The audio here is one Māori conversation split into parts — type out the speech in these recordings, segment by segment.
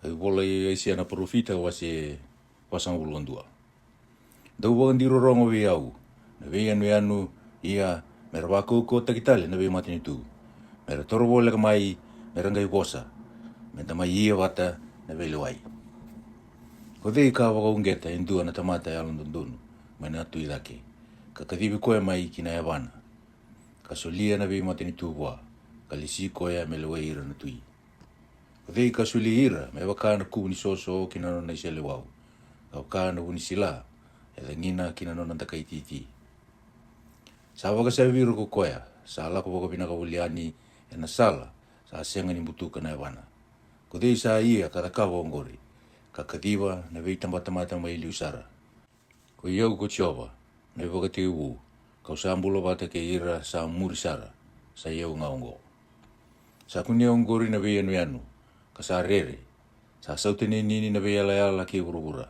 Wola isi ana profita wase wasang ulundua. Dau wagan di rorongo we au. Na we anu ia mera wako ko takitale na we matini tu. Mera toro wole kamai mera ngai wosa. Menta mai ia wata na we lewai. Ko dei ka waka ungeta indua na tamata ya lundundunu. Mana tu idake. Kakadibi koe mai kina ya wana. Kasolia na we matini tu wa. Kalisi koe me lewai ira na tui. Ko dei kasuli ira me wakana ku ni soso kina no na isele wau. Wakana uni sila. Ele ngina kina no na takaititi. Sa waka sa viru ko koea. Sa ala ko waka pinaka uliani e na sala. Sa asenga ni mutuka na wana. Ko dei sa ia katakawa ongori. Kakadiwa na wei tamata mai liusara. Ko iau ko tioba. Na waka te uu. Kau sa ambulo wata ke ira sa murisara. Sa iau ngaongo. Sa kunia ongori na wei anu. Kasa rere. Sa sautene nini na wei ala ki urugura.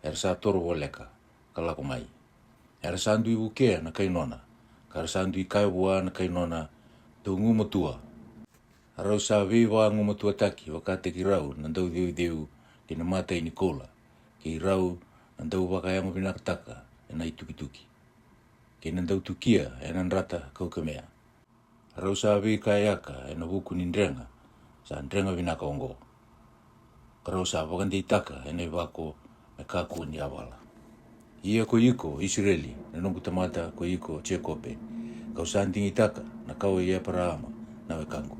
Era sa toro woleka. Kalako mai. Era sa andui ukea na kainona. Kara sa andui kaiwa na kainona. Tau ngumatua. Arau sa viwa ngumatua taki. Wakate ki rau. Nandau deu kina mata i Nikola. Ki rau. Nandau wakayango pinakataka. E nai tuki. Ki nandau tukia. E nanrata kaukamea. Arau sa vi kayaka. E na wuku nindrenga. Sa ndrenga vinaka ongo. Karau sa wakandi itaka. E nai wako. Me kaku ni awala. Ia ko iko Israeli na nungu tamata ko iko Chekope. Kau santing itaka na kau ia paraama na wekangu.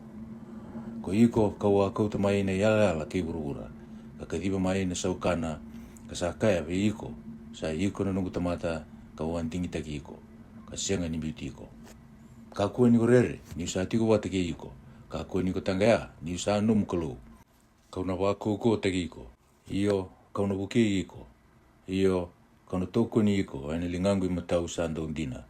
Ko iko kau kau tamai na yala ki urugura. Kakadiba mai na saukana kasakaya ve iko. Sa iko na nungu tamata kau anting itaki iko. Kasenga ni beauty iko. Kakua ni korere ni sa tiko wata ke iko. Kakua ni ko tangaya ni sa num kalo. Kau na wako ko taki iko. Iyo kau na buke iko. Iyo kau toko ni iko, ane lingangu matau sa andong dina.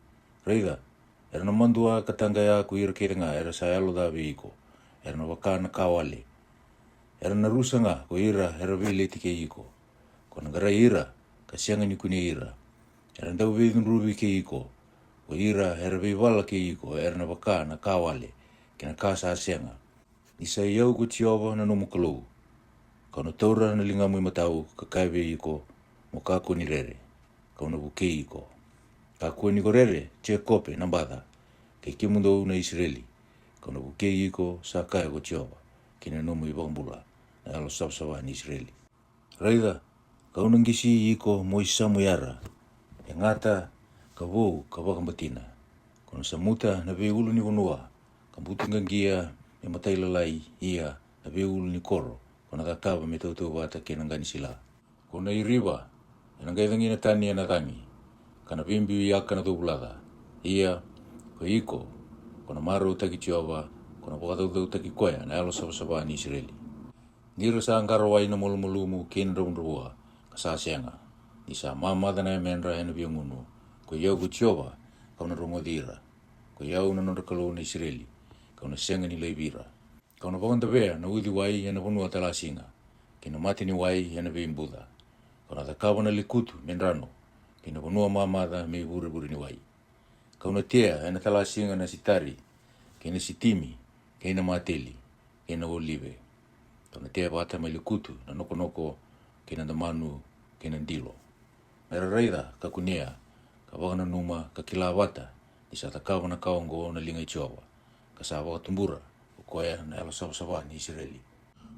Reida, era na mandua katanga ya ku ira kirenga, era sa alo dawe iko. Era na wakana kawale. Era na rusa nga, ko ira, era vile tike iko. Ko nagara ira, kasianga ni kuni ira. Era ndau vidun rubi ke iko. Ko ira, era vivala ke iko, era na wakana kawale. Kina kasa asianga. Isa iau ku tioba na nomukalou. Kau na taura na lingamu matau, kakaiwe iko, mokaku ni rere. Kau na buke iko. Kakua ni korere, Chekope na bada. Ke kimundo na Israeli. Kau na buke iko, sa kaya ko tioba. Kina nomu ibambula. Na alo sabsawa ni Israeli. Raida, kau nangisi iko mo isamu yara. E ngata, kawou, kawakambatina. Kau na samuta na veulu ni wanua. Kambutungan gia, e matai lalai, ia, na veulu ni koro. Kau na kakaba me tautu wata kenangani sila. Kau na iriba, nangai dangi na tani na tangi. Kana bimbi yaka na tubulada. Ia, ko iko. Kona maru taki tioba. Kona wakatau taki koea na alo sabasaba ni Israeli. Nira sa angkaro wai na mulumulumu kina raunrua. Kasasianga. Nisa mamada na menra ena biongunu. Ko iau ko tioba. Kau na rongodira. Ko iau na nondakalo na Israeli. Kau na senga ni leibira. Kau na wakandabea na uthi wai ena vanua talasinga. Kina mati ni wai ena bimbuda. Kau na takawa na likutu, menrano, kina vanua mamada me buri ni wai. Kau na tea, ena talasinga na sitari, kina sitimi, kina mateli, kina olive. Kau na tea bata me likutu, na noko, kina damanu, kina ndilo. Mera raida, kakunea, kawaka na numa, kakila wata, isa takawa na kaongo na linga ichowa. Kasawa katumbura, ukoya na alo sawa ni Israeli.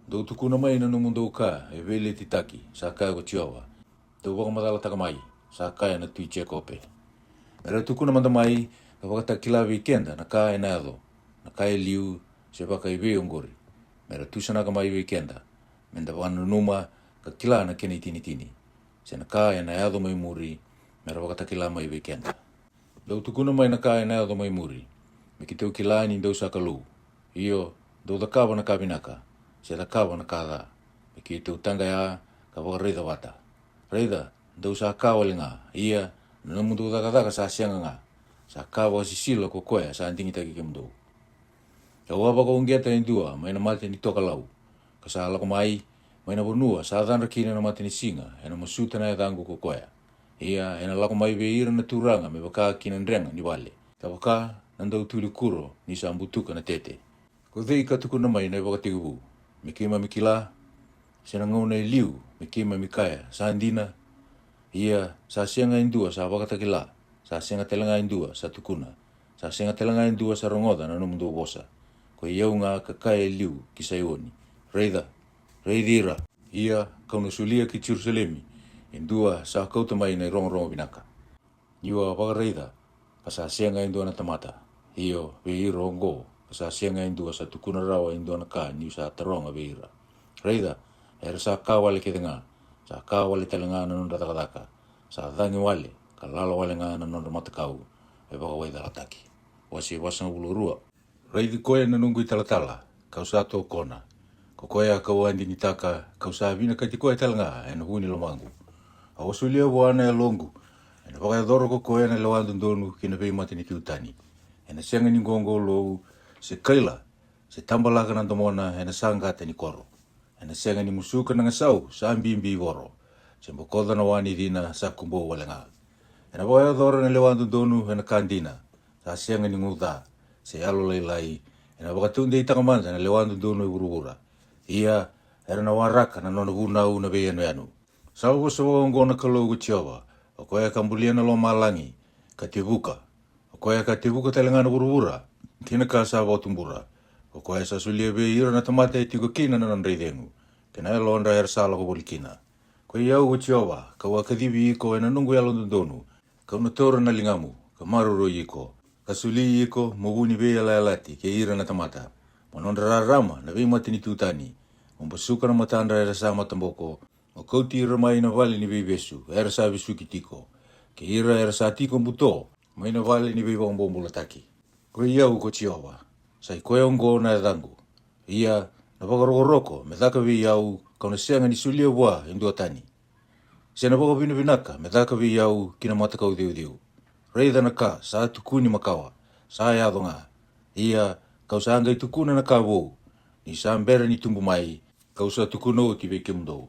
Dau tukuna mai na numundau ka, e vele titaki, sa kaya ko tiowa. Dau waka madala takamai, sa kaya na tui Chekope. Mera tukuna mandamai, ka waka takila weekenda, na kaya na ado, na kaya liu, se waka i weongori. Mera tusana kamai weekenda, menda wana numa, ka kila na kene tini. Se na kaya na ado mai muri, mera waka takila mai weekenda. Dau tukuna mai na kaya na ado mai muri, me ki tau kila ni dau sakalu. Iyo, dau takawa na kabinaka. Se takawa na kada. Me ki tau tanga ya ka waka reida wata. Reida, dau sa kawa nga. Ia, na mundu daka sa sianga nga. Sa kawa sisila ko koea sa antingi taki ke mundu. Ka wapa ko ungeta ni dua, may na mati ni toka lau. Kasala ko mai na vanua, sa adhanra kina na mati ni singa. Ena masuta na yadangu ko koea. Ia, ena lako mai veira na turanga me waka kina ndrenga ni wale. Ka waka, nandau tuli kuro ni sa ambutuka na tete. Ko dhei katuku na mai na waka tigubu. Mikima mikila, sena ngauna liu, me kima mikaya, sa andina, ia sa sianga indua sa wakatakila, sa sianga telanga indua sa tukuna, sa sianga telanga indua sa rongoda na numundu bosa, ko iau ngā kakaya liu ki Saioni, reidira, ia kaunusulia ki Jerusalemi, indua sa kautamai na rongo binaka. Iua wakareida, ka sa sianga indua na tamata, iyo veiro ongo, ka sa sianga indua sa tukuna rawa indua na ka niu sa taronga veira. Reida, era sa kawale kedenga, sa kawale telanga na nunda takataka, sa dhangi wale, ka lalo wale nga na nunda matakau, e baka waida lataki. Wasi wasang ulurua. Reidi koe na nungu i talatala, kau sa tō kona. Ko koe a kau andi ni taka, kau sa vina kati koe telanga, e na huni lomangu. A wasulia wana e longu, e na baka doro ko koe na lewandu ndonu kina vei mati ni kiutani. E na sianga ni ngongo lou, se kaila, se tambalaka na tomona, e na sangate ni koro. E na sianga ni musuka na ngasau, sa mbimbi woro. Se mbokoda na wani dina, sa kumbo walenga. E na baka doro na lewandu ndonu, e na kandina, sa sianga ni nguda, se alo leilai, e na baka tunde i takamanda na lewandu ndonu i urura. Ia, era na waraka na nona vunau na vei anu. Sa uwasa wango na kalou tiawa, o koe kambulia na lo malangi, ka tivuka. O koe ka tivuka telanga na urura, kina ka sa watumbura. O koe sa sulia vei ira na tamata e tiko kina na nanreidengu, kina e londa era sala ko bolikina. Koe iau o tiawa, ka wakadivi iko e na nungu yalo ndonu, ka unatora na lingamu, ka maruro iko. Ka suli iko, moguni vei ala alati, ke ira na tamata. Manonda rarama, na vei mati ni tutani. Umbasuka na matanda era sa matamboko, o kauti ira mai na vale ni vei besu, era sa visuki tiko. Ke ira era sa tiko mbuto, mai na vale ni vei wambombo lataki. Koe iau ko tiawa, sai koe ongo na edangu. Ia, na wakarogoroko, me dhaka vei iau, kauna sianga ni sulia wa indua tani. Sia na waka vinaka, me dhaka vei iau, kina matakau diu. Reida na ka, sa tukuni makawa, sa yado nga. Ia, kau sa angai tukuna na ka wou, ni sa ambera ni tumbu mai, kau sa tukuna o ki vei kimdou.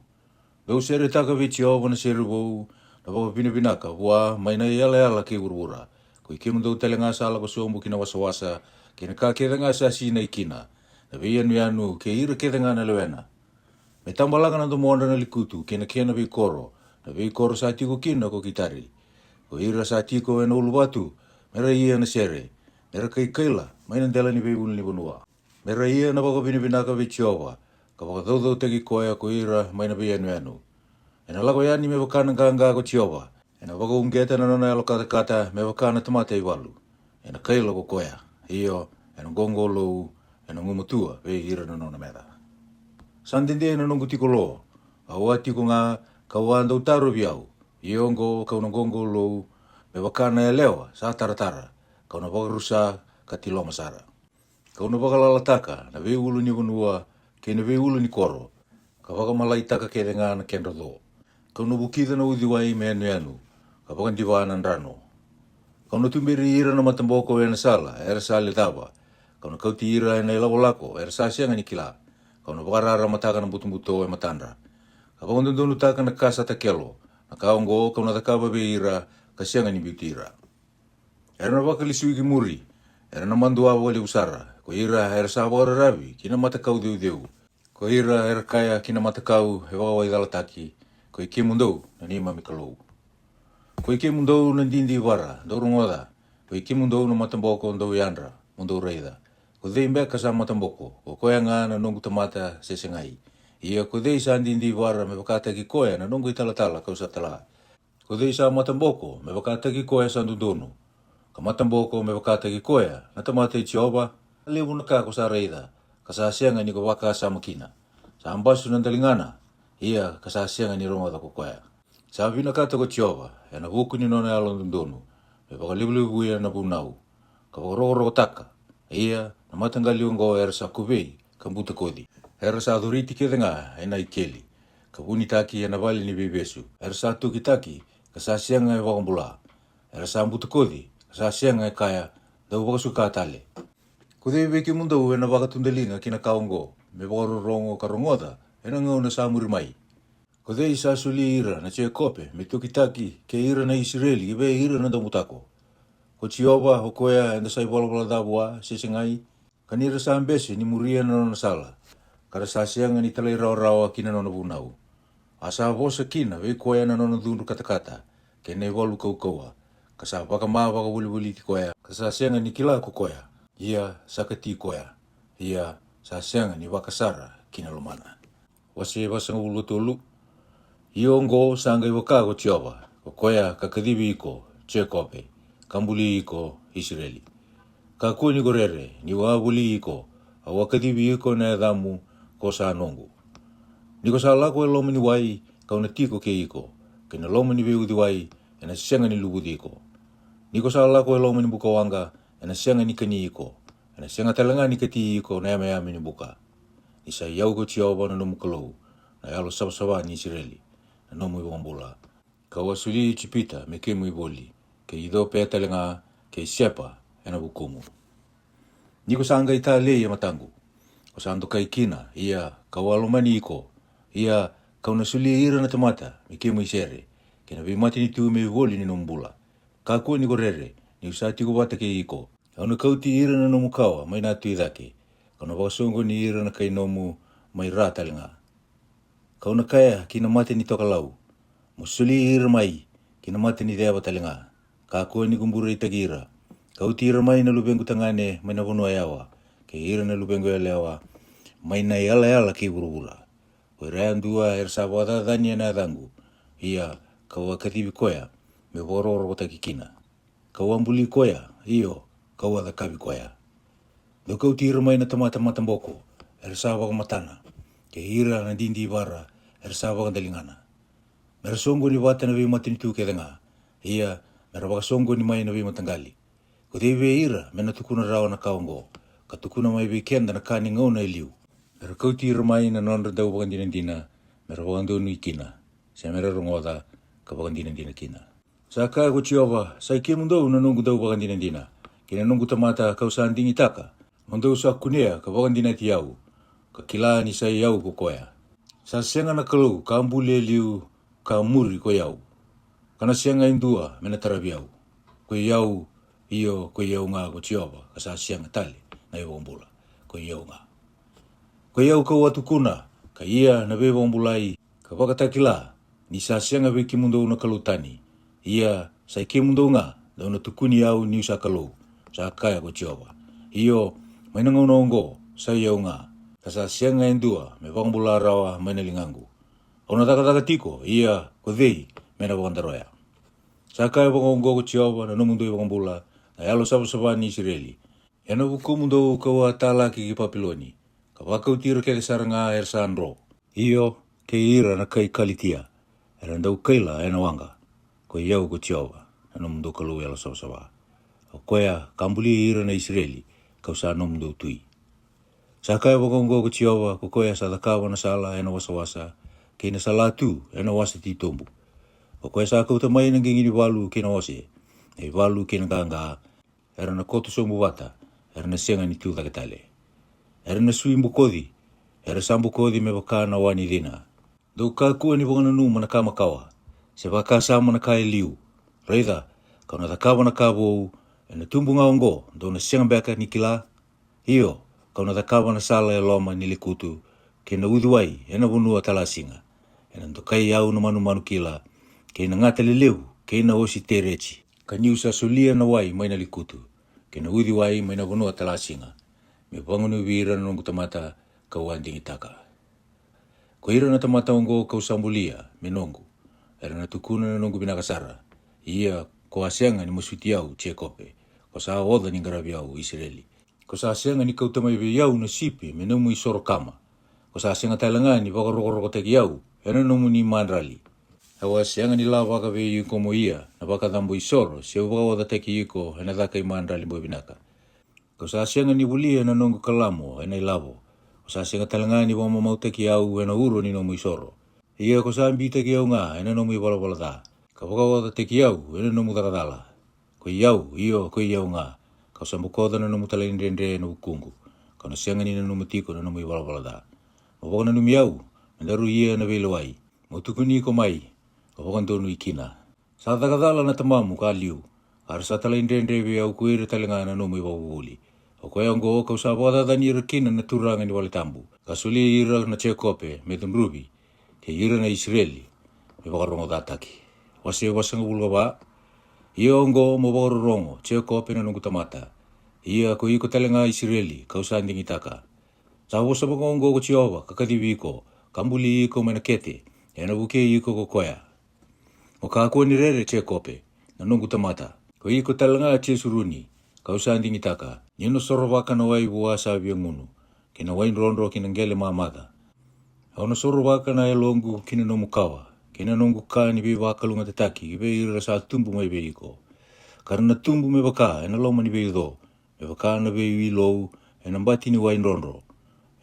Veu sere taka vei tiawa na sere wou, na waka vinaka, hua mai na yala ke urura. Ko i kimdou telenga sa ala ko sombu kina wasawasa, kina ka kedenga sa sina ikina, na vei anu ke ira kedenga na lewena. Me tambalaka na domonda na likutu, kina vei koro, na vei koro sa tiko kina ko kitari. Ko ira sa tiko e na ulubatu, mera ia na sere, mera kaila, mai na dela ni vei uni bonua. Mera ia na waka vinaka vei tiawa, ka waka daudau teki koea ko ira mai na vei anu. E na lago yani me wakana kanga ko tiawa, e na waka ungeta na nona alo kata me wakana tamata i walu. E na kaila ko koea, iyo, e na gongo lou, e na ngumutua vei ira na nona mera. Sandinde na nungu tiko lo, a ua tiko ngā ka wanda utaru viau, iongo ka una gongo lou, me wakana e lewa sa taratara, ka una wakarusa ka tilo masara. Ka una wakalalataka na vei ulu ni wanua, ke na vei ulu ni koro, ka wakamalaitaka ke renga na kendo lo. Ka una bukida na udhiwai me anu, ka wakandiwa na rano. Ka una tumbiri ira na matamboko e na sala, era sali tawa, ka una kauti ira e na ilawolako, era sa sianga ni kila, ka una wakarara mataka na butumbuto e matandra. Ka wakandundunu taka na kasa takelo, na kaongo ka una takaba be ira, ka sianga ni biutira. Era na wakalisui ki muri, era na mandua wale usara, ko ira era sa wakararavi, kina matakau deu. Ko ira era kaya kina matakau he wakawai dalataki, ko i kimundou na nima mikalou. Ko i kimundou na dindi wara, do rungoda, ko i kimundou na matamboko ndou yandra, mundou reida. Ko dei mbeka sa matamboko, ko koea ngā na nungu tamata sesengai. Ia ko dei sa dindi wara me wakata ki koea na nungu i talatala kau sa tala. Ko dei sa matamboko me wakata ki koea sa ndundonu. Ka matamboko me wakata ki koea na tamata i Jehova, lewu na ka ko sa reida, ka sa sianga ni ko waka sa makina. Sa ambasu na dalingana, ia ka sa sianga ni rongoda ko koea. Sa vina kata ko Jehova, e na wuku ni nona alo ndundonu, me wakalibu ia na bunau, ka wakaroro taka, ia na matangali ungo era sa kuvei, ka mbuta kodi. Era sa aduriti kedenga e na ikeli, ka bunitaki e na vali ni bebesu, era sa tukitaki, ka sa sianga e wakambula, era sa mbuta kodi, ka sa sianga e kaya, dau wakasuka atale. Kudei weki mundau e na wakatundelinga kina kaongo, me wakarorongo ka rongoda, e na ngau na sa murimai. Kudei sa suli ira na che kope, me tukitaki ke ira na Israeli, ibe ira na damutako. Ko Jehova ho koea e na sai walawala dabua sesengai, kanira sa ambesi ni muria na nona sala. Kada sasianga ni talai rao kina nono vunau. Asa vosa kina ve koea na nono dhundu katakata. Kene walu kaukaua. Kasa waka maa waka wuli ti koea. Kasa sasianga ni kila ko koea. Ia sakati koea. Ia sasianga ni wakasara kina lomana. Wasi wasanga ulu tolu. Iongo sanga iwakago tioba. Ko koea kakadibi iko Chekope. Kambuli iko Israeli. Kakuni gorere ni wawuli iko. Awakadibi iko na edhamu ko sa nongu. Niko sa lako e lomo ni wai kauna tiko ke iko. Kena lomo ni veudi wai ena sianga ni lubudi iko. Niko sa lako e lomo ni buka wanga ena sianga ni kani iko. Ena sianga talanga ni kati iko na yama ni buka. Isa yau ko tioba na nomu kalou. Na yalo sabasaba ni Israeli. Na nomu iwambula. Kawasuli chipita me kemu iboli. Ke ido pe talanga ke sepa ena bukumu. Niko sa anga ita le ya matangu. Ko sa ando kai kina ia kawalomani iko. Ia kauna suli ira na tamata me kemu isere. Kena vimati ni tu me iboli ni nombula. Kakua ni gorere ni usati ko bata ke iko. Kauna kauti ira na nomu kawa mai natu idake. Kauna wakasongo ni ira na kai nomu mai rata lenga. Kauna kaya kina mate ni toka lau. Musuli ira mai kina mate ni dea batalenga. Kakua ni kumbura itagira. Kauti ira mai na lubengu tangane mai na vunua yawa. Ke ira na lubengu ya lewa mai na yala ke burubula. Ko ira andua ersaba wata dhania na dhangu. Ia kawa katibi koya me vororo wata kikina. Kawa ambuli koya iyo kawa dhakabi koya. Do kauti ira mai na tamata matamboko ersaba ka matana. Ke ira na dindi bara ersaba ka dalingana. Mera songo ni wata na vimati ni tuke denga. Ia mera waka songo ni mai na vimatangali. Ko tewe ira mena tukuna rawa na kaongo. Ka tukuna mai vikenda na kani ngau na iliu. Mera kauti ira mai na nonra dau wakandina mera wakandonu ikina. Sa mera rongoda ka wakandina kina. Sa kaya ko tioba sa ikia mundau na nungu dau wakandina. Kina nungu tamata kausaan dingi taka. Mundau sa kunea ka wakandina ti yau. Ka kila ni sa yau ko koya. Sa senga na kalau ka ambule liu ka muri ko yau. Kana senga indua mena tarabi yau. Ko yau iyo ko yau nga ko tioba ka sa senga tali na iwombula. Ko yau nga. Ko yau ka watukuna ka ia na bewombulai ka wakatakila ni sa senga wiki mundau na kalutani. Ia sa iki mundau nga na tukuni yau ni sa kalau. Sa kaya ko tioba. Iyo may nangonongo sa yau nga. Kasa senga indua me wombula rawa may nalingangu. Ona taka tiko ia ko dei mena wandaroya. Saka wangongo ko tioba na nomundo wangambula na yalo saba ni Israeli. Ena bukumu ko atala ki Papiloni. Ka wakau tiro ke saranga ersandro. Iyo ke ira na kai kalitia. Era ndau kaila ena wanga. Ko iau ko tioba na nomundo kalu yalo saba. Koya kambuli ira na Israeli ka usa nomundo tui. Saka wangongo ko tioba ko koya sa dakawa na sala ena wasa. Kena salatu ena wasa ti tombu. O koe sa kau tamai na ngingini walu kena wase. E walu kena ganga. Era na koto somu wata. Era na senga ni tiu takatale. Era na sui mbukodi. Era sa mbukodi me waka na wani dina. Do kakua ni wangana numa na kamakawa. Se waka sama na kai liu. Reitha, kau na takawa na kabou. E na tumbu ngaongo. Do na senga beka ni kila. Iyo, kau na takawa na sala e loma ni likutu. Kena udhuai, ena wunua talasinga. Ena ntokai au na manu kila. Kena ngata leleu, kena osi terechi. Kaniusa solia na wai mai na likutu. Kena udhuai mai na wunua talasinga. Me wangunu vira na nungu tamata kawandingi taka. Ko ira na tamata ongo kau sambulia, me nongu. Era na tukuna na nungu binakasara. Ia ko asenga ni musuti au Chekope. Ko sa oda ni ngarabi au Israeli. Ko sa asenga ni kau tamai yau na sipi me nomu isoro kama. Ko sa senga talanga ni wakaroko teki yau, ena nomu ni mandrali. Hawa senga ni la waka ve yuko mo ia, na waka dambu isoro, se waka teki yuko, ena dhaka i mandrali mo binaka. Ko sa senga ni wuli ena nongu kalamo, ena ilavo. Ko sa senga talanga ni wama mau teki yau, ena uro ni nomu isoro. Ia ko sa ambi teki yau nga, ena nomu i wala da. Ka waka teki yau, ena nomu dakadala. Ko yau, iyo, ko yau nga. Ka sa mbukoda na nomu talindendre na ukungu. Ka na senga ni na nomu tiko na nomu i wala da. Waka na numiau, mendaru ia na velawai. Motukuni ko mai, waka ndonu ikina. Sa takadala na tamamu ka liu. Ara sa talaindendre ve au kuira talenga na nomu i wawuli. O koe ongo kau sa wada dani ira kina na turanga ni wale tambu. Kasuli ira na Chekope me tunrubi. Te ira na Israeli. Me wakarongo dataki. Wase wasanga bulga ba. Ia ongo mo wakarongo Chekope na nungu tamata. Ia ko iko talenga Israeli kau sa andingi taka. Sa wasa baka ongo ko Chiova kakadiwi iko. Kambuli iko mena kete. Ena buke iko ko koea. O kakua ni rere Chekope na nungu tamata. Ko iko talenga Chesuruni. Kau sa andingi taka. Nino soro waka na wai bua sa ngunu. Kina wain rondo kina ngele mamada. Au na soro waka na elongu kina no mukawa. Kina nongu ka ni be waka lunga tataki. Ibe ira sa tumbu mai be iko. Karena tumbu me baka ena loma ni be do. Me baka na be wilou ena mbati ni wain rondo.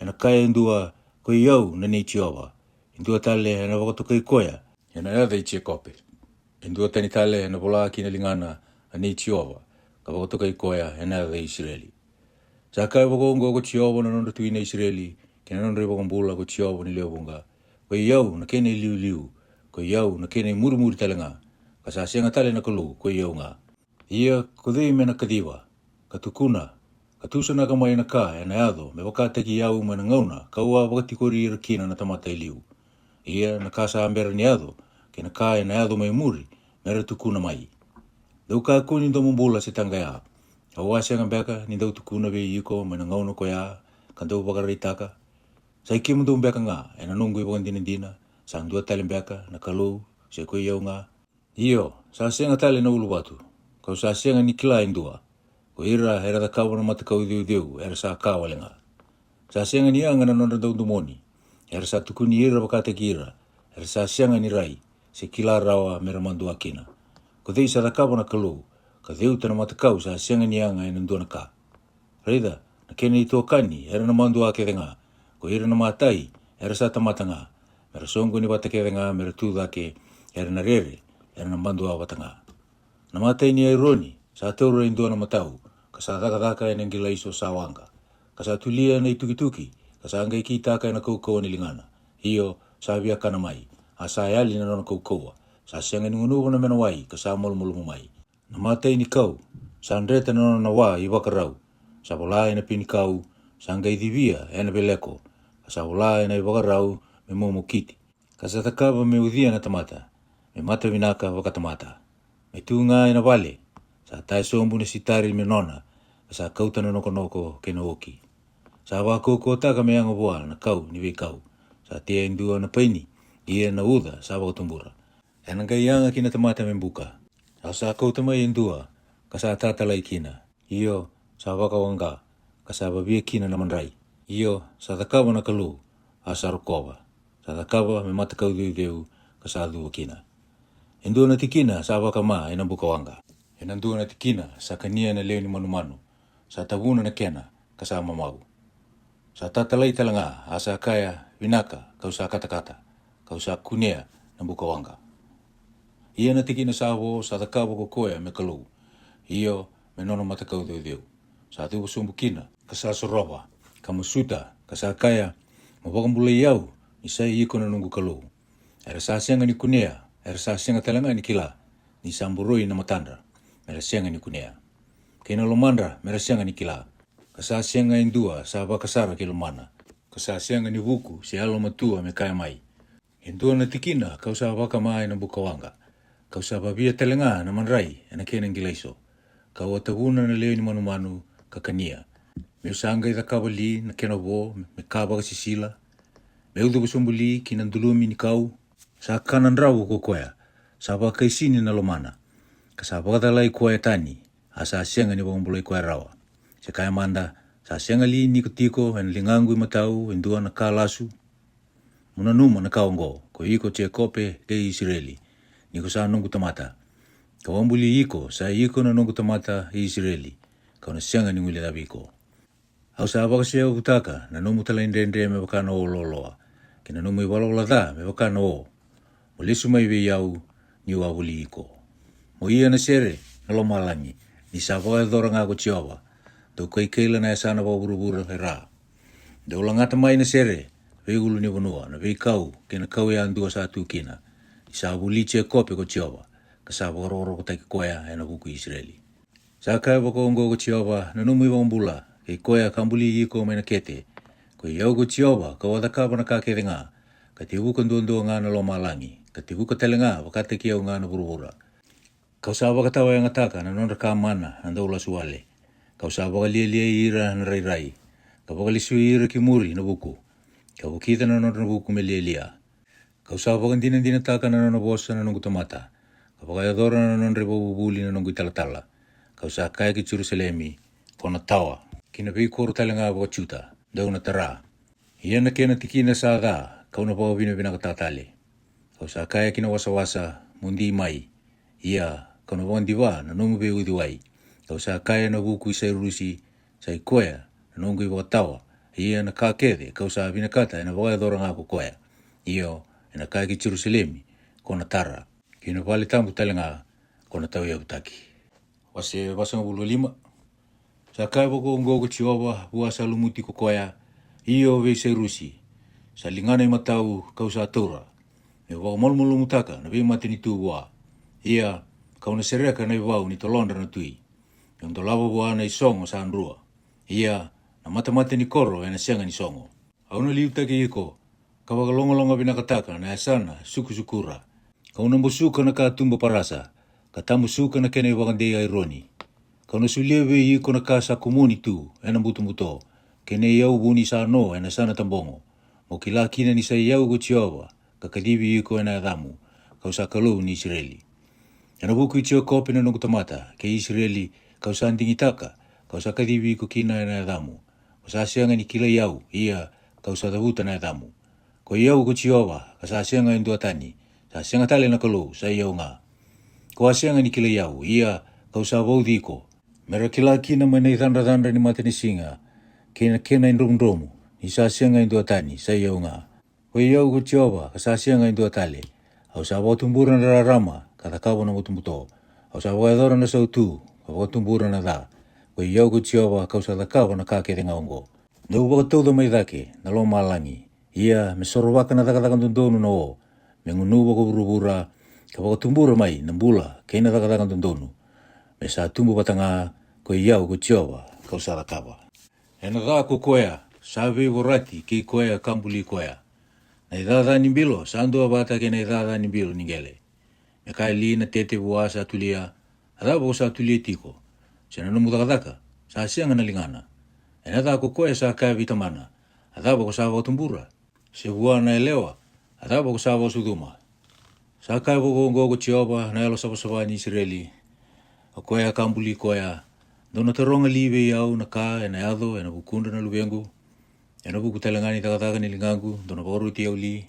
Ena kaya indua ko iau na nei Chiova. Indua tale ena wakatoka ikoya. Ena eda i Chekope. Indua tani tale ena bola kina lingana a nei Chiova. Ka wakatoka ikoya ena eda i Israeli. Sa kai wakongo ko Chiova na nondo tuina Israeli. Kina nondo wakambula ko Chiova ni leo bunga. Ko iau na kene liu liu. Ko iau na kene muri talenga. Ka sa sianga tale na kalu ko iau nga. Ia ko dei mena kadiwa. Ka tukuna. Ka tusana ka mai na ka ena ado. Me wakataki iau mana ngauna. Ka ua wakatikori ira kina na tamata liu. Ia na kasa ambera ni ado. Kina ka ena ado mai muri. Mera tukuna mai. Dau ka kuni ndo mumbula se tanga ya. Awasi ang beka ni daw tukuna be iko mana ngauna ko ya. Kandau bakaritaka. Sa ikim ndo beka nga. Ena nunggu ibakan dinindina. Sang dua tali beka na kalu. Se ko iau nga. Iyo. Sa sianga tali na ulu batu. Kau sa sianga ni kila indua. Ko ira era da kawa na mata kau diu. Era sa kawa lenga. Sa sianga ni anga na nonda daw dumoni. Era sa tukuni ira bakate kira. Era sa sianga ni rai. Se kila rawa mera mandua kina. Ko dei sa da kawa na kalu. Ka deu tana mata kau sa sianga ni anga ena ndua na ka. Reida. Na kene ito kani. Era na mandua ke denga. Ko ira na matai. Era sa tamata nga. Mera songo ni bata ke denga. Mera tuda ke. Era na rere. Era na mandua bata nga. Na matai ni aironi. Sa teura indua na matau. Kasa daka ena ngila iso sa wanga. Kasa tulia na ituki-tuki. Kasa angai kitaka ena koukoua ni lingana. Iyo, sa viaka na mai. Asa ayali na nona koukoua. Sa sianga ni ngunuwa na mena wai. Kasa molu mai. Na matai ni kau. Sa andreta na nona wa i wakarau. Sa bola ena pini kau. Sa angai divia ena beleko. Kasa bola ena i wakarau me momo kiti. Kasa takava me udhia na tamata. Me mata vinaka wakatamata. Me tunga ena wale. Sa tai sombu na sitari me nona. Sa kau tana noko kena oki. Sa wakoko taka me anga boa na kau ni vei kau. Sa tia indua na paini. Ia na uda sa wakatumbura. Ena ngai anga kina tamata me mbuka. Sa kau tamai indua. Kasa tatalai kina. Iyo sa wakawanga. Kasa babia kina na manrai. Iyo sa takawa na kalu. Asa rukova. Sa takawa me mata kau diu. Kasa dua kina. Indua na tikina sa wakama ena mbuka wanga. Ena ndua na tikina sa kania na leo ni manu. Sa tabuna na kena kasa mamau. Sa tatalai talanga asa kaya vinaka kau sa kata-kata. Kau sa kunea na mbuka wanga. Ia na tikina sa wo sa takawa ko koea me kalu. Iyo me nono mata kau diu. Sa tuwa sumbukina kasa sorowa. Kamusuta kasa kaya mawakambula iau isai iko na nungu kalu. Era sa sianga ni kunea. Era sa sianga talanga ni kila. Ni samburoi na matandra. Mera sianga ni kunea. Kena lomandra mera sianga ni kila. Kasa sianga indua sa bakasara ke lomana. Kasa sianga ni vuku si alo matua me kaya mai. Indua na tikina kau sa wakamai na bukawanga. Kau sa babia telenga na manrai ena kena ngilaiso. Kau ataguna na leo ni manu kakania. Me usanga i takawali na kena wo me kaba kasisila. Me udu kusumbuli kinandulumi ni kau. Sa kanan rawu ko koea. Sa bakaisini na lomana. Kasa bakatalai koea tani. Asa sianga ni wakambulai koea rawa. Se kaya manda. Sa sianga li niko en lingangu matau indua na ka lasu. Muna numa na kaongo. Ko iko Chekope ke Israeli. Niko sa nungu tamata. Kawambuli iko sa iko na nungu tamata Israeli. Kau na sianga ni ngule dabiko. Au sa bakasya utaka na numu talaindendre me wakana o loloa. Kina numu iwalolada me wakana o. Mulisu mai yau ni wawuli iko. Mo ia na sere na lomalangi. Ni sawa dhora nga ko Chiova. Do kai keila na sana wa buru-buru ra. Do langata mai na sere. Vegulu ni vanua na vei kau kena kau ya andua sa tu kina. Ni sawa li Chekope ko Chiova. Ka sawa roro ko taki koea ena buku Israeli. Sa kai wako ongo ko Chiova na numu iwa mbula. ke koea kambuli iko mena kete. Ko iau ko Jehova ka wadaka na ka kete ngā. Ka te wuka nduandu ngā na lo malangi. Ka te wuka tele ngā wakate ki au ngā na burubura. Kau sa wakatawa e ngataka na nonra ka mana na daula suale. Kau sa wakalia i ira na rai. Ka wakalisu i ira ki muri na buku. Ka wakita na nonra na buku me lia. Kau sa wakandina taka na nonra bosa na nungu tamata. Ka wakayadora na nonra bubuli na nungu talatala. Kau sa kaya ki Jerusalemi kona tawa. Kina pi koru tala ngā wakachuta. Dau na tara. Ia na kena tikina sa dha. Kau na pawabina pinakatatale. Kau sa kaya kina wasa mundi mai. Ia kau na wandiwa na nungu be udiwai. Kau sa kaya na buku i sairusi sa koea na nungu i wakatawa. Ia na kakede kau sa binakata na wakayadora ngā kukoea. Iyo na kaya ki Jerusalemi kona tara. Kina pali tampu tala ngā kona tau ia utaki. Wase wasanga bulu 5. Sa kaya wako ngogo Jehova buasa lumuti kukoea. Iyo ve sairusi. Sa lingana i matau kau sa taura. Me wako malumulu mutaka na ve matini tu wa. Ia kau na sereka na iwau ni tolonda na tui. Yung tolawa bua na isongo sa anrua. Ia na mata ni koro na sianga ni songo. Au na liutaki iko. Kau wakalonga binakataka na asana suku-sukura. Kau na musuka na katumba parasa. Katamu suka na kena wakandea ironi. Kau na sulewe iko na kasa kumuni tu. Ena mutu-muto. Kene iau buni sa no ena sana tambongo. Mo kila kina ni sa iau ko Jehova. Kakadibi iko ena adamu. Kau sa kalau ni Israeli. Ena buku i tio kopi na nungu tamata. Ke Israeli kau sa andingitaka. Kau sa kadibi iko kina ena adamu. Kau sa asianga ni kila iau. Ia kau sa dahuta na adamu. Ko iau ko Jehova. Ka sa asianga indua tani. Sa asianga tale na kalau sa iau ngā. Ko asianga ni kila iau. Ia kau sa vaudhi ko. Mera kila kina mana i thanda ni mata ni singa. Kena in romu. Ni sa asianga indua tani. Sa iau ngā. Ko iau ko Jehova. Ka sa asianga indua tale. Au sa watumbura na rarama. Kata kawa na mutu-muto. Au sa wakadora na sautu. Ka watumbura na dha. Ko iau ko Jehova. Kau sa kawa na kakere ngaongo. Nau wakatauda mai dhake. Na lo malangi. Ia me sorowaka na dhakadaka ndondonu na o. Me ngunu wako burubura. Ka wakatumbura mai na mbula. Kena dhakadaka ndondonu. Me sa tumbu batanga. Ko iau ko Jehova. Kau sa kawa. Ena dha ko koea. Sa vevorati ki koea kambuli koea. Na idhadha ni bilo. Sa andua bata ke na idhadha ni bilo ningele. Me kai li na tete bua sa tulia. Adha bako sa tulia tiko. Sena namu dhakadaka. Sa asianga na lingana. Ena dha ko koea sa kaya vitamana. Adha bako sa watumbura. Se bua na elewa. Adha bako sa wasuduma. Sa kaya bako ngogo Jehova na elo sabasaba ni Israeli. O koea kambuli koea. Dona taronga liwe iau na ka ena yado ena bukunda na lubengu. Ena buku talangani takataka ni lingangu. Dona baru ti au li.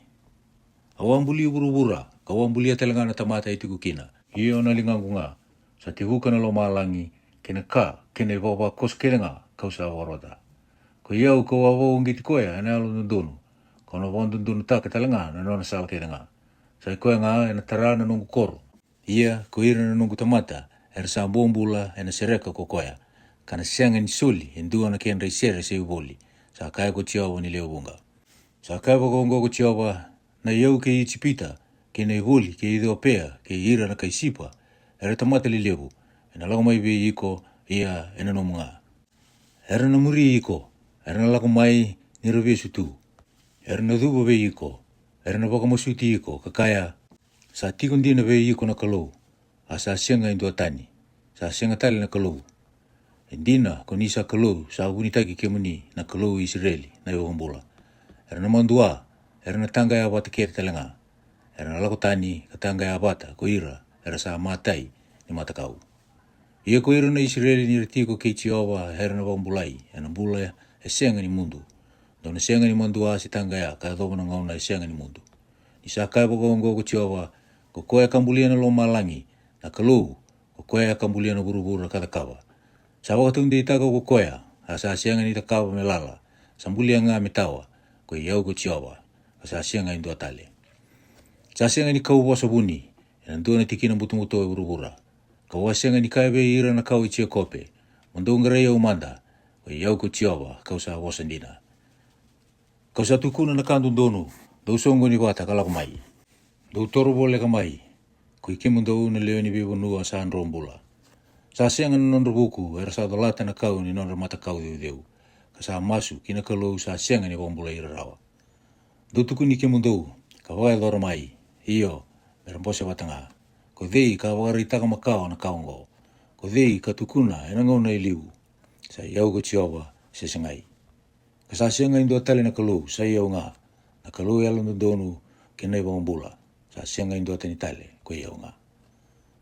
Awambuli burubura. Kawambuli talangana tamata itiku kina. Iyo na lingangu nga. Sa tihuka na lo malangi. Kena ka. Kena iwawa kos kena nga. Kau sa warota. Ko iau ko wawo ngiti koea ena alo ndonu. Kono wandundunu taka talangana na nona sawa kena nga. Sa koea nga ena tara na nungu koro. Ia ko ira na nungu tamata. Era sa bombula ena sereka ko koea. Kana sianga ni suli. Endua na kena reisere se uboli. Sa kaya ko Jehova ni leo bunga. Sa kaya ko ngo ko Jehova. Na iau ke i chipita. Ke na iboli ke Ethiopia. Ke ira na kaisipa. Era tamata li lebu. Ena lako mai be iko. Ia ena no mga. Era na muri iko. Era na lako mai ni revesu tu. Era na dhubo be iko. Era na wakamosuti iko. Kakaya. Sa tikundi na be iko na kalau. Asa asianga indua tani. Sa asianga tali na kalau. Indina ko nisa kalau sa unitaki kemuni na kalau Israeli na iwakambula. Era na mandua. Era na tanga ya bata kere talanga. Era na lako tani ka tanga ya bata ko ira. Era sa matai ni matakau. Ia ko ira na Israeli ni retiko ke Jehova era na wambulai. Era mbula e senga ni mundu. Dona senga ni mandua si tanga ya ka dhobo na ngauna e senga ni mundu. Isa kai bako ngo ko Jehova ko koea kambulia na lo malangi. Na kalau ko koea kambulia na burubura kata kawa. Sa wakatunde itaka ko koea. Asa asianga ni takawa melala. Sambulia nga metawa. Ko iau ko Jehova. Asa asianga indua tale. Sa asianga ni kau wasabuni. Enandua na tikina mutu-mutu e burubura. Kau asianga ni kaibe ira na kau ichia kope. Mandongarai au manda. Ko iau ko Jehova. Kau sa wasandina. Kau sa tukuna na kandundonu. Dau songo ni bata kalak mai. Dau toro bole ka mai. Ko ikimundau na leo ni bibo nua sa anrombula. Sa asianga na nonro buku. Era sa dolata na kau ni nonro mata kau deu. sa masu kina kalau sa sianga ni bombula ira rawa. Do tukuni ke mundo ka wai lor mai iyo merambose watanga. Ko dei ka wari taka makao na kaongo. Ko dei ka tukuna ena ngona iliu. Sa iau ko chiova se sengai. Ka sa sianga indo tale na kalau sa iau nga. Na kalau yalo no donu kina i bombula. Sa sianga indo tani tale ko iau nga.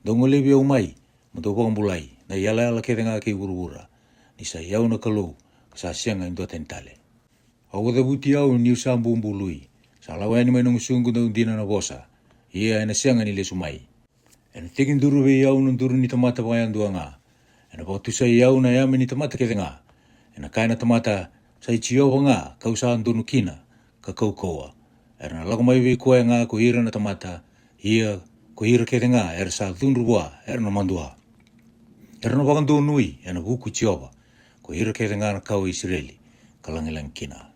Dongo lebi au mai mundo bombulai na yala ke nga ke urura. Ni sa iau na kalau sa sianga indo tani tale. Au da buti au ni usambu mbului. Sa lawa ni mai nung sungu do dina na bosa. Ia ena sianga ni le sumai. Ena tikin duru ve iau nun duru ni tamata wayan dua nga. Ena waktu sa iau na yame ni tamata ke nga. Ena kaina tamata sa ichio nga kausaan dunu kina ka kaukoa. Ena lago mai ve koe nga ko hira na tamata. Ia ko hira ke nga era sa dunru wa era na mandua. Era na wakandu nui ena buku chiova. Ko hira ke nga na kau Israeli kalangilang kina.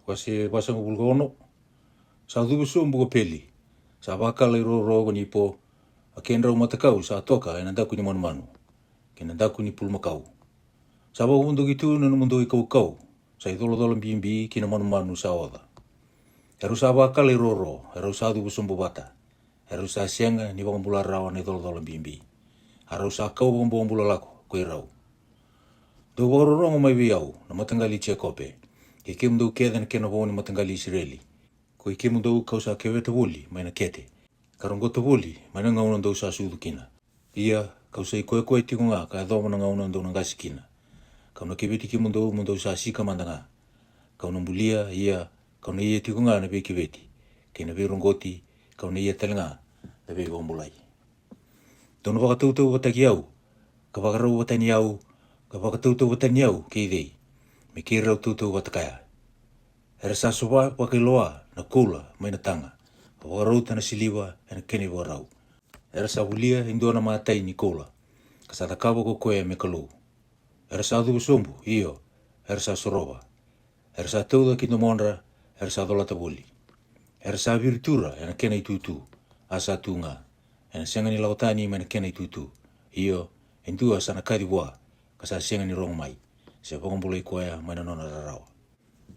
Wasi pasang ubulgono. Sa dubu sumbu ko peli. Sa bakal iro rogo ni po. Akenra umatakau sa toka ena daku ni manu. Kena daku ni pulmakau. Sa bawa mundo gitu na mundo ikau-kau. Sa idolo-dolo bimbi kina manu sa oda. Eru sa bakal iro ro. Eru sa dubu sumbu bata. Eru sa sianga ni bambula rawa na idolo-dolo bimbi. Eru sa kau bambula lako ko irau. Do boro mai biau na matanggali chekope. Ke mundo keda na kena boni matanggali Israeli. Ko ike mundo kau sa keweta boli mai na kete. Karongota boli mai na ngauna do sa sudu kina. Ia kau sa koe tiko nga ka do na ngauna do na ngasi kina. Kau na kebeti ke mundo sa sika mandanga. Kau na mulia ia kau na ia tiko nga na be kebeti. Ke na be rongoti kau na ia telenga na be bombulai. Dono wakatau wataki au. Ka wakarau watani au. Ka wakatau watani au ke idei. Me ke rau tau watakaya. Era sa sopa wakiloa na kula mai na tanga. Wakarau tana siliwa ena kene warau. Era sa wulia indua na matai ni kula. Ka sa takawa ko koe me kalau. Era sa dubu sombu, iyo. Era sa soroba. Era sa tauda kino monra, era sa dolata boli. Era sa virtura ena kene itutu. Asa tunga. Ena sianga ni lautani mai na kene itutu. Iyo, indua sa nakadi wa. Ka sa sianga ni rong mai. Se pangambulai koea mai na nona rarawa.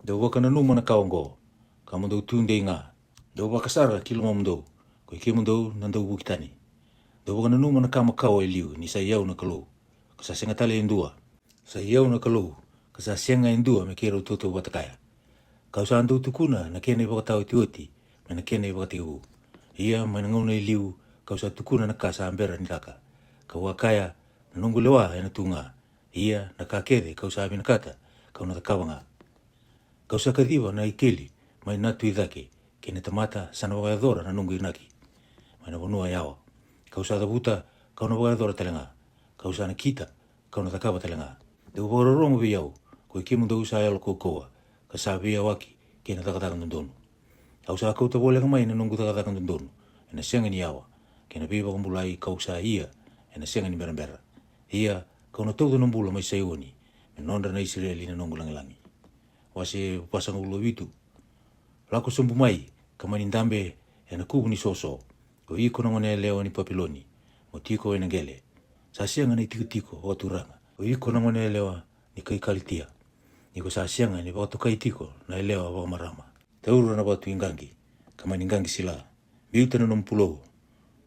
Dau waka na numa na kaongo. Ka mundo tunde nga. Dau waka sara kilo mundo. Ko ike mundo nandau bukitani. Dau waka na numa na kama kao liu ni sa iau na kalau. Ka sa sianga tale indua. Sa iau na kalau. Ka sa sianga indua me kero toto watakaya. Kau sa andau tukuna na kene wakatau iti me na kene wakatihu. Ia mai na ngauna liu. Kau sa tukuna na kasa ambera ni taka. Kau wakaya na nungu lewa ena tunga. Ia na kakede kau sa abinakata. Kau na takawanga. Kau sa kadiwa na ikeli. Mai natu idhake. Kene tamata sana wakayadora na nungu inaki. Mai na wanua yawa. Kau sa dabuta. Kau na wakayadora talenga. Kau sa na kita. Kau na takawa talenga. Deu wararongo biyau. Ko ikimu dau sa ayalo kokoa. Ka sa biya waki. Kene takatakan tundonu. Kau sa kau tabole kamay na nungu takatakan tundonu. Ena sianga ni yawa. Kena biba kumbulai kau sa ia. Ena sianga ni berambera. Ia. Kau na tau nambula mai sayoni. Menonda na Israeli na nungu langilangi. Wase pasang ulo vitu. Lako sumbu mai. Kamani ndambe. Ena kubu ni soso. Ko iko na ngone leo ni papiloni. Motiko ena gele. Sa sianga ni tiko o turanga. Ko iko na ngone leo ni kaikalitia. Niko sa sianga ni wakatu kaitiko na leo wa marama. Tauru na watu ingangi. Kamani ingangi sila. Biuta na nompulo.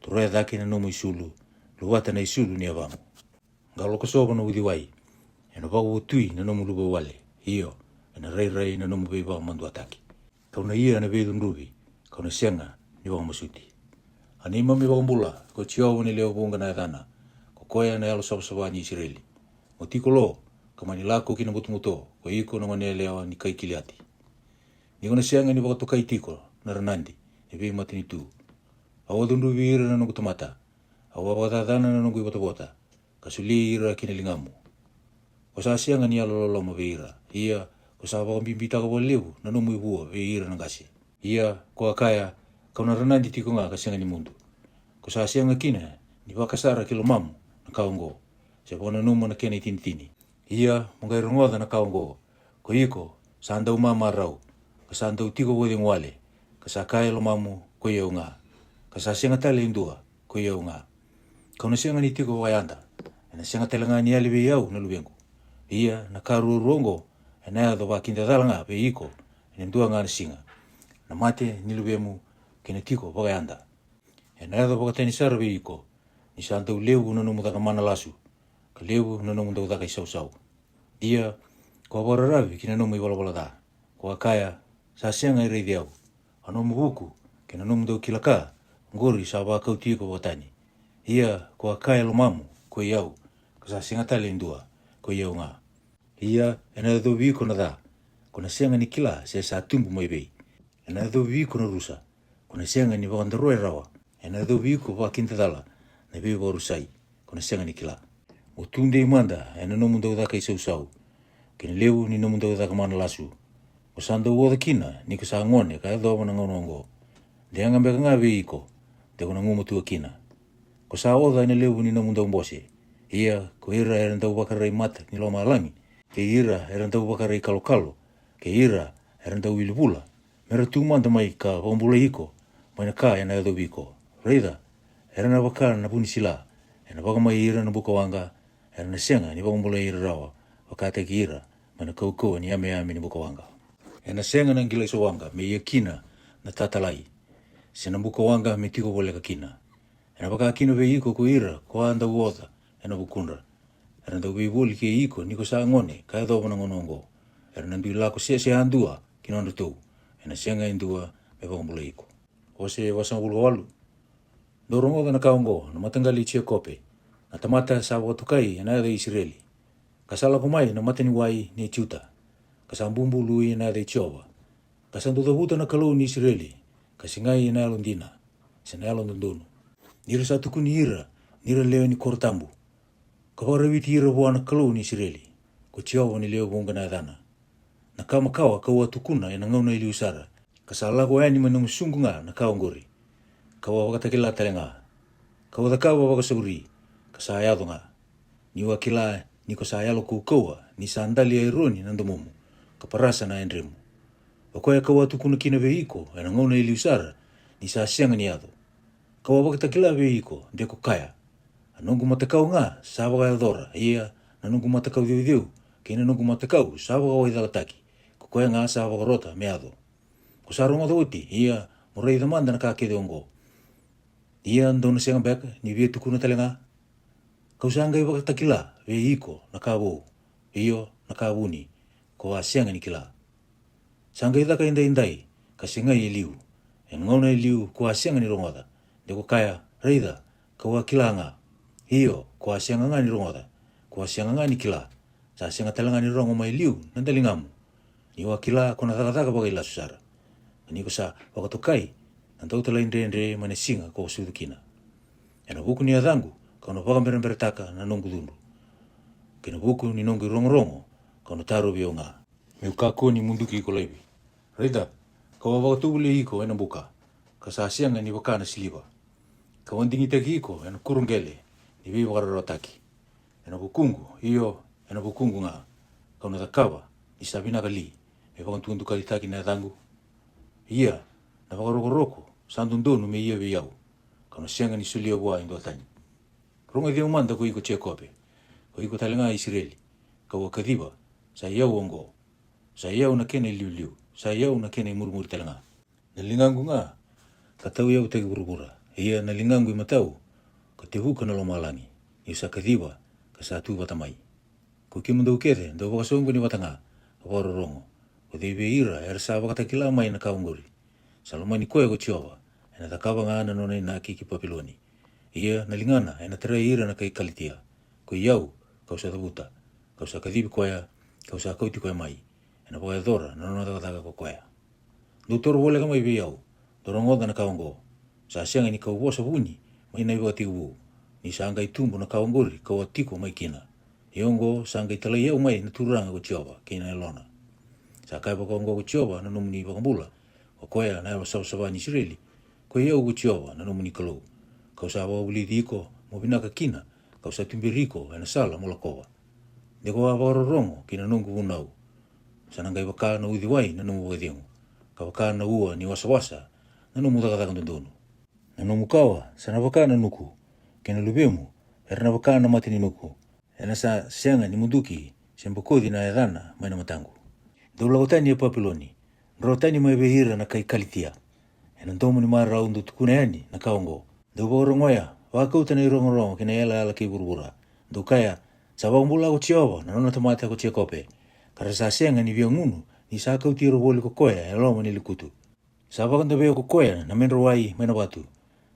Turoya dhake na nomu isulu. Luwata na isulu ni avangu. Ngalo kasoba na udiwai. Ena waku utui na nomu luba wale. Iyo. Ena rai na nomu beba mandu ataki. Kau na ia na bedun rubi. Kau na sianga ni waka masuti. Ani mami waka mbula. Ko chiawa ni leo bunga na edana. Ko koya na yalo sabasaba ni Israeli. Motiko lo. Kamani lako kina mutu-muto. Ko iko na ngane leo ni kaikiliati. Ni kona sianga ni waka tokai tiko. Na ranandi. Ni bei matini tu. Awa dundu vira na nungu tamata. Awa wakatadana na nungu ibota-bota. Kasuli ira kinilingamu. Ko sa sianga ni alololo mabira. Ia, ko sa wakambimbita ka walewu na numu ibuwa veira nangasi. Ia, ko akaya, kau na ranandi tiko nga ka sianga ni mundu. Ko sa sianga kina, ni wakasara kilo mamu na kaungo. Sepo na numu na kena itini-tini. Ia, mungai rongoda na kaungo. Ko iko, sa andau mama rau. Ka sa andau tiko wadi ngwale. Ka sa kaya lo mamu ko iau nga. Ka sa sianga tale indua ko iau nga. Kau na sianga ni tiko wayanda. Na sianga telenga ni aliwe iau na lubengu. Ia na karu rongo Ena do wakinta dalanga pe iko ene dua ngana singa. Na mate nilubemu kene tiko anda. Ena do baka tenisar pe iko. Ni santau leu na nomu taka mana lasu. Ka leu na nomu taka isau. Dia ko wararavi kina nomu iwala da. Ko kaya sa sianga i reidiau. Anomu buku kina nomu do kilaka ngori sa ba kau tiko watani. Ia ko kaya lo mamu ko iau. Ka sa singa tali ndua ko iau nga. Ia ena do vi ko na da. Ko na sianga ni kila se sa tumbu mai bei. Ena do vi ko na rusa. Ko na sianga ni wakandaroi rawa. Ena do vi ko wakinta dala. Na bei warusai. Ko na sianga ni kila. O tunde imanda ena nomu do daka isau. Kina leu ni nomu do daka mana lasu. O sanda uoda kina ni ko sa ngone ka edo wana ngonongo. Dia ngambeka ngawe iko. Dia kona ngumutua kina. Ko sa oda ina leu ni nomu do mbose. Ia ko ira era ndau wakarai mata ni lo malangi. Ke ira era ndau wakarai kalo. Ke ira era ndau ilipula. Mera tumanda mai ka wambula iko. Maina ka ena edo wiko. Reida, era na wakara na puni sila. Ena wakamai ira na buka wanga. Era na senga ni wambula ira rawa. Wakate ki ira. Maina kaukau ni ame ni buka wanga. Ena senga na ngila iso wanga. Me ia kina na tatalai. Sena buka wanga me tiko wale ka kina. Ena waka kina ve iko ko ira. Ko anda uoda. Ena bukundra. Ena ndau wibuli ke iko. Niko sa ngone. Ka edo wana ngonongo. Ena nandu ilako se andua. Kino anda tau. Ena senga indua. Me wambula iko. Ose wasang ulu walu. Dorong oda na kaongo. Na matangali chia kope. Na tamata sa watukai. Ena eda Israeli. Kasala kumai na matani wai ni Juta. Kasambumbu lui ena eda Ichova. Kasanduda huta na kalau ni Israeli. Kasingai ena alondina. Sena alondondonu. Nira satu kuni ira. Nira leo ni kortambu. Kawarawiti ira wana kalau ni Israeli. Ko Ichova ni leo bunga na edana. Na kama kawa kawa tukuna ena ngauna ili usara. Kasala ko yani manung sungunga na kaongori. Kawa wakatakila talenga. Kawa takawa wakasaburi. Kasayado nga. Niwa kila niko sayalo kukawa ni sandali ya ironi nandomomu. Kaparasa na endremu. Wakoya kawa tukuna kina veiko. Ena ngauna ili usara. Ni sasianga ni ado. Kawa wakatakila veiko. Ndeko kaya. Anungu matakau nga. Sawa kaya dora. Ia. Nanungu matakau diu. Kina nungu matakau. Sawa kawai dalataki. Kukoya nga sawa karota meado. Kusarunga uti. Ia. Murai damanda na kakede ongo. Ia ndona siang beka. Ni via tukuna talenga. Kausanga iwa takila. Veiko. Nakabo. Iyo. Nakabuni. Ko asianga ni kila. Sanga idaka indai. Kasinga iliu. Ngauna iliu. Ko asianga ni rongoda. Deko kaya. Reida. Kawa kila nga. Iyo. Ko asianga nga ni rongoda. Ko asianga nga ni kila. Sa asianga talanga ni rongo ma iliu. Nandalingamu. Niwa kila kona taka bagai la susara. Niko sa wakatokai. Nantau tala indre mane singa ko sudukina. Ena buku ni adangu. Kauna wakamberamberataka na nongu dundu. Kena buku ni nongu rongo. Kauna taro bio nga. Meukako ni munduki iko leibi. Reida. Kawa wakatubuli iko ena buka. Kasasianga ni wakana siliba. Kawandingi teki iko ena kurungele. Ni viva kararotaki. Ena bukungu. Iyo ena bukungu nga. Kauna takawa. Ni sabina kali. Mewakantundu kalitaki na adangu. Ia, na wakaroko sandundonu me ia viau. Kauna sianga ni sulia wa indo tani. Ronga dia umanda ko iko chekope. Ko iko talenga Israeli. Kawa kadiba, sa iau ongo. Sa iau na kene liu. Sa iau na kene murmuri talenga. Na lingangu nga, katau iau tegi burubura. Ia na lingangu imatau, katehuka na lomalangi. Isa kadiba, kasatu batamai. Ko kimundau kere, ndo wakasongo ni watanga. Kawarorongo. Ko debe ira, sa wakatakila mai na kaungori. Salomani koe ko Ichova. Ena takawa nga ana nona ina ki Papiloni. Ia na lingana, ena tere ira na kai kalitia. Ko iau, kausa tabuta. Kausa kadibi koea, kausa kauti koea mai. Ena poe dora, na nona takataka ko koea. Nutoro wole kama ibe iau. Dorongoda na kaungo. Sa sianga ni kaubosa buni, mai na iwa tigu. Ni sanga itumbu na kaungori, kawatiko mai kina. Iongo, sanga itala iau mai na turanga ko Ichova, kina elona. Sa kai baka ongo ko Ichova, na numuni wakambula. O koea na ewa sawa ni Israeli. Ko iau ko Ichova, na numuni kalau. Kau sa wawuli diko, mo binaka kina. Kau sa timbiriko, ena sala molakowa. Deko wa warorongo, kina nungu unau. Sananga iwaka na udhiwai, na numu wakadhiangu. Kawaka na ua ni wasa, na numu takataka ndondonu. Na numu kawa, sana waka na nuku. Kena lubemu, na waka na mati ni nuku. Ena sa sianga ni munduki, sembokodi na edana, maina matangu. Daula ko tani e papiloni. Ro tani mo e behira na kai kalitia. E nan tomo ni mara undu tukuna yani na kaongo. Dau ngoya, wakauta na irongorongo kina ala ki burbura. Dau kaya, sa wambula ko chiova na nona tamata ko chia kope. Kara sa senga ni via ngunu, ni sa kauti roboli ko koya e loma ni likutu. Sa wakanda veo ko koya na menro wai mena watu.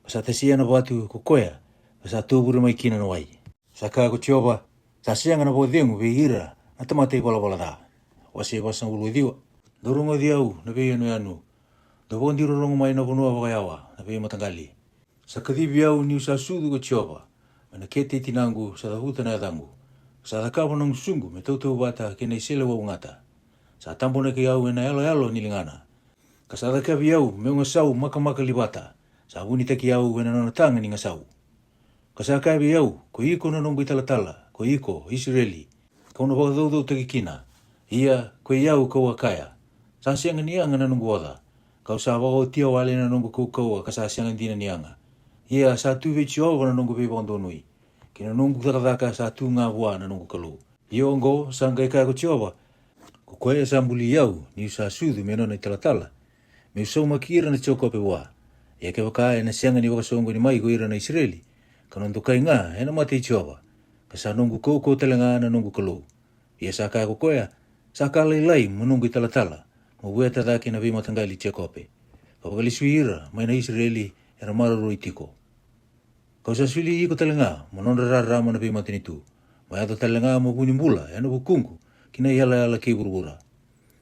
Sa tasia na watu ko koya, sa tuburi mai kina na wai. Sa kaya ko chiova, sa senga na bodhengu behira na tamata i wala da. Wasi wasan ulu diwa. Dorungo diau na veo no anu. Dau ndiro rongo mai na bonua wakayawa na veo matangali. Sa kadhibi au ni usasudu ko chiova. Mana kete tinangu sa dahuta na dangu. Sa dakawa nang sungu me tautu bata kena isele wa ungata. Sa tampo na ki au ena yalo nilingana. Ka sa dakabi au me unga sau maka libata. Sa huni taki au ena nona tanga ni nga sau. Ka sa kabi au ko iko na nongu italatala, ko iko Israeli. Ka una wakadau taki kina. Ia ko iau ko wakaya. Sa sianga nianga na nongu wada. Ka sa wako tia wale na nongu kukau ka sa sianga dina nianga. Ia sa tu ve chiova na nongu beba ndonui. Kina nongu takataka sa tu ngā wā na nongu kalu. Ia ongo sa ngai kai ko chiova. Ko koe sa mbuli iau ni sa sudu me nona italatala. Me usau makira na choko pe wā. Ia ke waka na sianga ni wakasongo ni mai ko ira na Israeli. Ka nonto kai ngā na mate i chiova. Ka sa nongu koko talenga na nongu kalu. Ia sa kai ko koea. Sa ka lai mo nongu italatala. Mo wea tataki na vima tangali chekope. Ka wakalisui ira mai na Israeli era mararo itiko. Kau sa suli iko talenga, mononda rara mana pe matini tu. Mai ato talenga mo puni mbula, eno bukungu, kina yala ki burbura.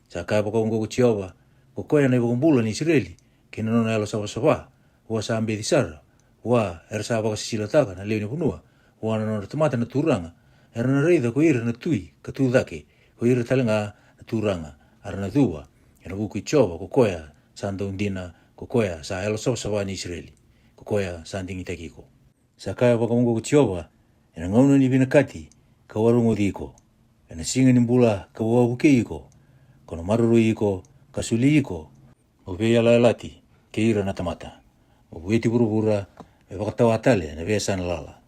Sa kai pa kaungo ko chiova, ko koya na ibo mbula ni Israeli, kina nona yala sawa, hua sa ambe disara, hua era sa baka sisila taka na leo ni punua, hua na nona tamata na turanga, era na reida ko ira na tui, ka tu dake, ko ira talenga na turanga, ara na dua, ena buku i chiova, ko koya sa anda undina, ko koya sa yala sawa ni Israeli, ko koya sa andingi takiko. Sa kaya wakamungo ko chiova, ena ngauna ni binakati, ka warungo diko. Ena singa ni mbula ka wawabuke iko, kono maruru iko, ka suli iko, o vea lalati, ke ira na tamata. O bueti burubura, me wakatawa atale na vea sana lala.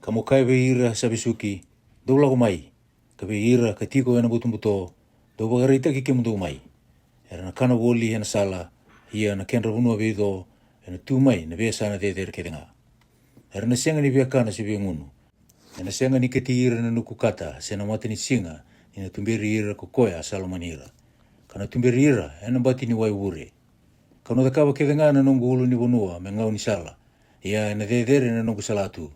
Ka mokai ve ira sabisuki, doula ko mai, ka ve ira ka tiko ena butumbuto, do bagarita ki ke mundu mai. Era na kana woli ena sala, ia na kenra vunua veido, ena tu mai na vea sana dedere kedenga. Era na sianga ni viakana si viangunu. Era na sianga ni keti ira na nukukata, se na mata ni singa, ni na tumberi ira kukoya asalo manira. Kana tumberi ira, ena bati ni waiwure. Kana takawa kedenga na nongu ulu ni bonua, me ngau ni sala. Ia ena dedere na nongu salatu.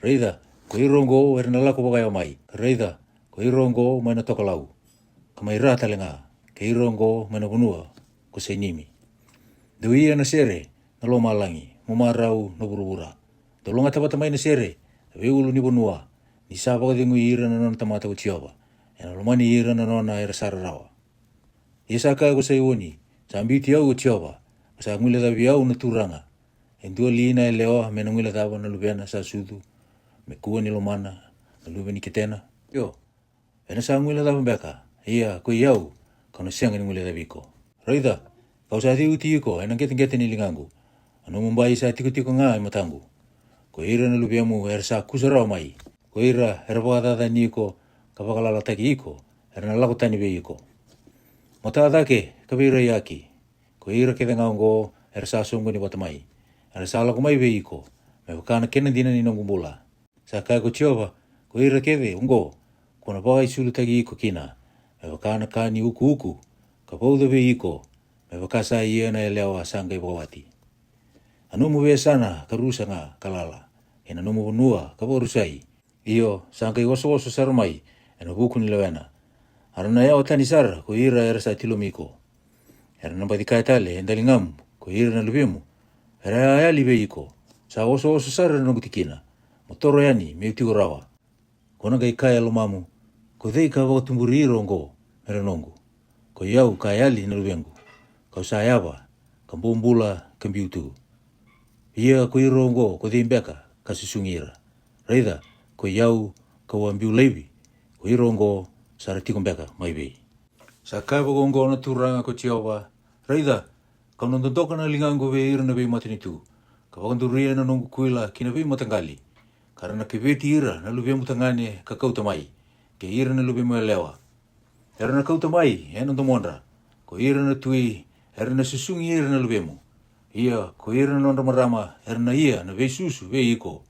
Reida, ko irongo era na lako wakaya mai. Reida, ko irongo mai na tokalau. Kama ira talenga, ke irongo mai na bonua, ko seinimi. Dui na sere, na lo malangi, mumarau na burubura. Tolonga tabata mai na sere, we ulu ni bonua, ni sapa ka dingu ira na nona tamata ko chiova, ena lomani ira na nona era sararawa. Ia sa kaya ko sa iwoni, sa ambiti au ko chiova, sa ngwila tabi au na turanga, endua liina e leoa me na ngwila taba na lubeana sa sudu, me kua ni lomana, na lube ni ketena. Yo, ena sa ngwila taba beka, ia ko iau, kano sianga ni ngwila tabi ko. Reida, kau sa uti iko, ena ngeten ni lingangu, anu mumbai sa tiko nga matangu. Ko ira na lubiamu era sa kusarao mai. Ko ira era wakatata ni iko, ka wakalala taki iko, era na lako tani be iko. Motatake, ka ira yaki. Ko ira kete ngaongo, era sa sungu ni watamai. Era sa lako mai be iko, me wakana kena dina ni nongumbula. Sa kaya ko chiova, ko ira kete ungo, kona baka isulu taki iko kina. Me wakana kani uku, ka pauda be iko, me wakasa ia na elewa sanga wakawati. Anu mo be sana karusa nga kalala. Ena no mo bonua ka borusai. Iyo sanga i waso sarmai. Ena buku ni lewena. Arana ya otani sar ko ira era sa tilomiko. Era namba di kaitale endalingam ko ira na lubemu. Era ya libe iko. Sa waso sar na ngutikina. Motoro yani me utigurawa. Kona ga ikaya lomamu. Ko dei ka wa tumburi rongo era nongu. Ko yau kayali na lubengu. Ko sa yaba kambumbula kambiutu. Ia ko irongo ko dimbeka kasusungira. Reida ko yau ko ambiu levi. Ko irongo sarati kombeka mai be. Sa kai bogongo na turanga ko chiova. Reida ka nondoka na lingango be ira na be matinitu. Ka wakanduria na nongu kuila kina be matangali. Karena ke beti ira na lube mutangane ka kauta mai. Ke ira na lube mo lewa. Era na kauta mai, ena tomondra. Ko ira na tui, era na susungi ira na lubemu. Ia, ko ira na marama, era na ia, na vei susu, vei iko.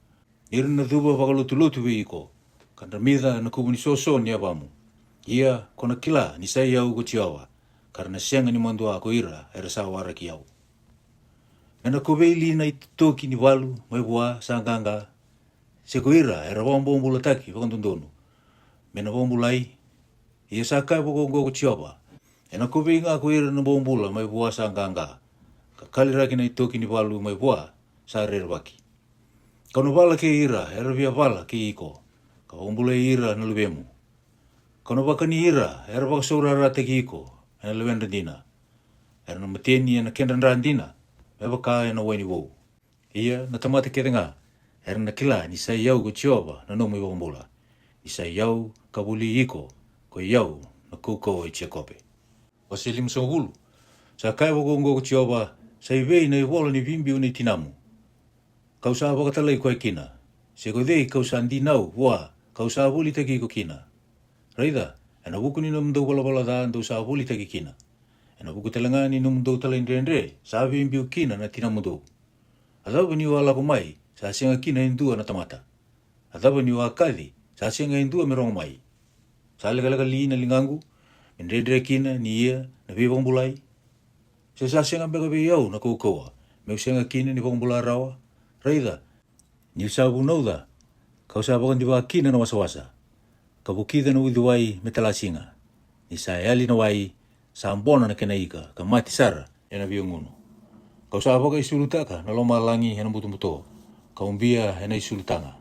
Ira na dhuba wakalutu vei iko. Kanda mida na kubuni soso ni abamu. Ia, kona kila, ni sai au ko tiawa. Karena sianga ni mandua ko ira, era sawara ki au. Ena ko vei li na itoki ni walu, mai bua, sanganga. Se ko ira, era wambombu lataki, wakantundonu. Mena wombulai, ia sa kai poko ko tiawa. Ena ko vei nga ko ira na wombula, mai bua, sanganga. Ka kaliraki na itoki ni walu, mai bua, sa rerwaki. Kano wala ke ira, era via wala ke iko. Ka wombula ira na lubemu. Kano waka ni ira, era waka saurara te ki iko, ena lewenda dina. Era na mateni ena kendran dina, me waka ena waini wou. Ia, na tamata kere nga, era na kila ni sai yau ko tioba na nomu i wombula. Ni sai yau ka wuli iko, ko yau na kuko i tia kope. O se limu sa hulu, sa kai wako ko tioba, sa i vei na i wola ni vimbi uni tinamu. Kau sa wakatalai koe kina, se ko dei kau sa ndi nau, wa, kau sa wuli taki ko kina. Raida, ena wuku ni namdou wala da andou sa wuli taki kina. Ena wuku talanga ni namdou talai ndre, sa vimbi o kina na tinamudou. Adaba ni wala ko mai, sa senga kina indua na tamata. Adaba ni wakadi, sa senga indua merong mai. Sa lega li na lingangu, ndre kina ni ia na vivong bulai. Sa senga bega yau na koukoa, meu senga kina ni vong bulai rawa. Raida, ni sabu nauda, kau sa bagan di kina na wasa-wasa. Kabukida na uduwai metalasinga. Ni sa ali na wai, sa ambona na kena ika, ka mati sara, ena viunguno. Kau sa baga isulutaka, na loma langi hena mutu-muto. Kau umbia hena isulutanga.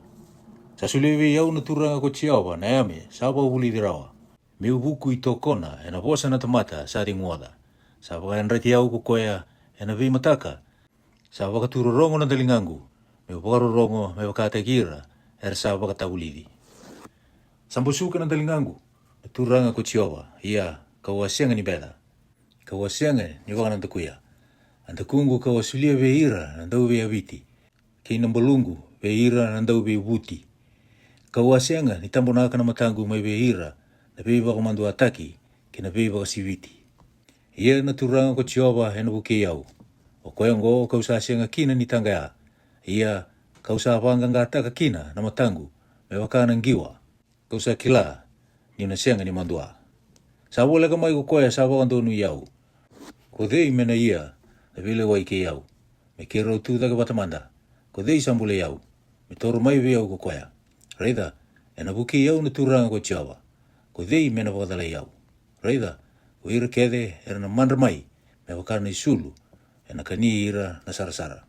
Sa sulewe yau na turanga ko tiawa, na yame, sa baga uli dirawa. Meu buku i tokona, hena bosa na tamata, sa ringuada. Sa baga enrati yau ko koea, hena vi mataka. Sa baga turorongo na dalingangu. Meu pagarorongo, meu katagira, era sa baga taulidi. Sambusuka na dalingangu, na turanga ko tiawa, ia, kau asianga ni beda. Kau asianga ni waka nantakuya. Antakungu kau asulia veira, nandau vea viti. Kei nambalungu, veira, nandau vea wuti. Kau asianga ni tambonaka na matangu mai veira, na vei waka mandu ataki, kina vei waka siviti. Ia na turanga ko tiawa, hena buke yau. O koyango kau sa asianga kina ni tangaya. Ia, kau sa wanganga ataka kina na matangu, me waka nangiwa. Kau sa kila, ni na sianga ni mandua. Sa wole ka mai ko koya sa wakandonu yau. Ko dei mena ia, na vile wai ke yau. Me kero tu daga batamanda. Ko dei sambule yau. Me toro mai ve yau ko koya. Reida, ena buke yau na turanga ko tiawa. Ko dei mena wakadala yau. Reida, ko ira kede era na mandra mai, me wakar na isulu, ena kani ira na sarasara.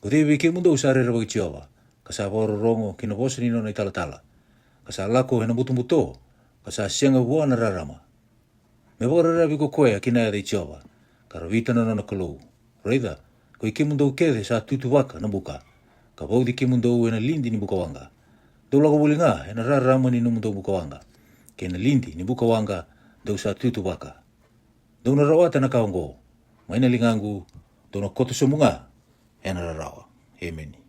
Ko dei veke mundo usare ra waki tiawa. Kasa rongo kina bosa nino na italatala. Kasa lako hena mutu-muto, kasa sianga wua na rarama. Me wakararabi ko koea kina ere tiawa, karawita na kalou. Reida, ko ike mundo kede sa tutu waka na buka. Ka baudi ke mundo ena lindi ni buka wanga. Dola ko buli nga, ena rarama ni mundo buka wanga. Kena lindi ni buka wanga, dau sa tutu waka. Dau na rawata na kaongo, maina lingangu, dau na koto sumunga, ena rarawa. Amen.